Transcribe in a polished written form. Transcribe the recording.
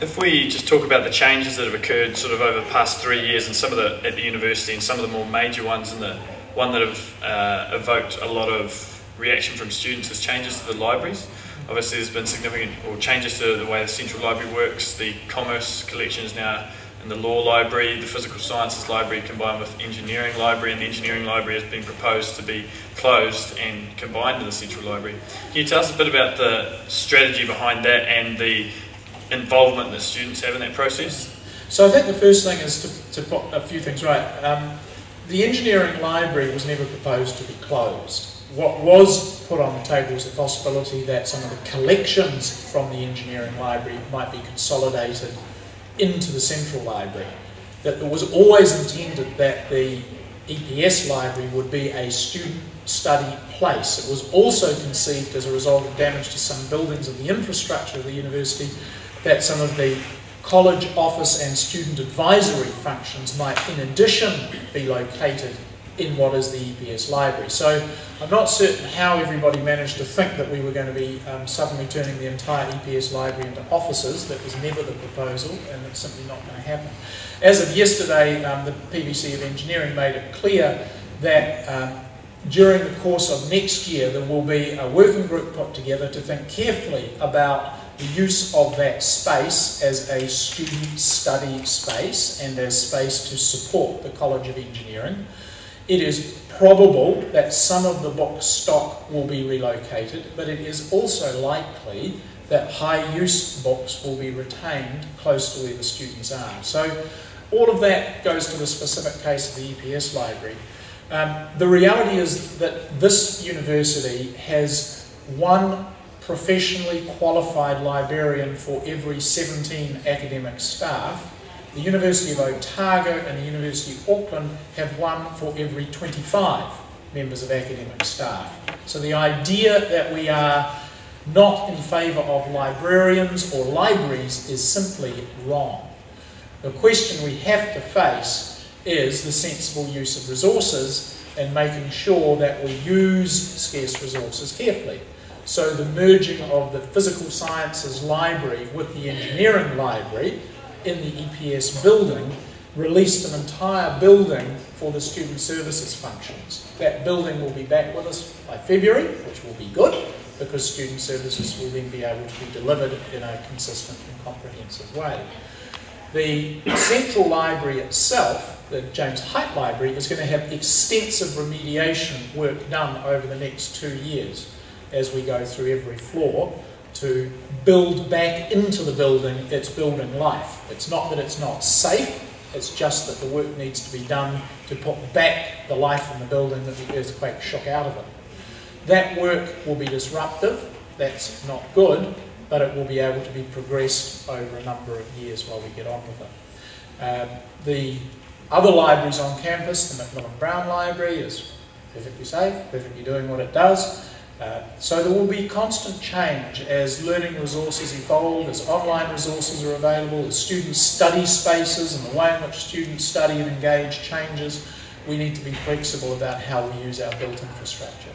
If we just talk about the changes that have occurred sort of over the past 3 years and some of the at the university and some of the more major ones, and the one that have evoked a lot of reaction from students is changes to the libraries. Obviously there's been significant changes to the way the Central Library works. The Commerce collection is now in the Law Library, the Physical Sciences Library combined with Engineering Library, and the Engineering Library has been proposed to be closed and combined in the Central Library. Can you tell us a bit about the strategy behind that and the involvement that students have in that process? So I think the first thing is to put a few things right. The Engineering Library was never proposed to be closed. What was put on the table was the possibility that some of the collections from the Engineering Library might be consolidated into the Central Library. That it was always intended that the EPS Library would be a student study place. It was also conceived as a result of damage to some buildings of the infrastructure of the university that some of the college office and student advisory functions might in addition be located in what is the EPS Library. So I'm not certain how everybody managed to think that we were going to be suddenly turning the entire EPS Library into offices. That was never the proposal, and it's simply not going to happen. As of yesterday, the PVC of Engineering made it clear that during the course of next year there will be a working group put together to think carefully about the use of that space as a student study space and as space to support the College of Engineering. It is probable that some of the book stock will be relocated, but it is also likely that high-use books will be retained close to where the students are. So all of that goes to the specific case of the EPS Library. The reality is that this university has one professionally qualified librarian for every 17 academic staff. The University of Otago and the University of Auckland have one for every 25 members of academic staff. So the idea that we are not in favour of librarians or libraries is simply wrong. The question we have to face is the sensible use of resources and making sure that we use scarce resources carefully. So the merging of the Physical Sciences Library with the Engineering Library in the EPS building released an entire building for the student services functions. That building will be back with us by February, which will be good, because student services will then be able to be delivered in a consistent and comprehensive way. The Central Library itself, the James Height Library, is going to have extensive remediation work done over the next 2 years as we go through every floor to build back into the building its building life. It's not that it's not safe, it's just that the work needs to be done to put back the life in the building that the earthquake shook out of it. That work will be disruptive, that's not good, but it will be able to be progressed over a number of years while we get on with it. The other libraries on campus, the Macmillan Brown Library, is perfectly safe, perfectly doing what it does. So there will be constant change as learning resources evolve, as online resources are available, as student study spaces and the way in which students study and engage changes. We need to be flexible about how we use our built infrastructure.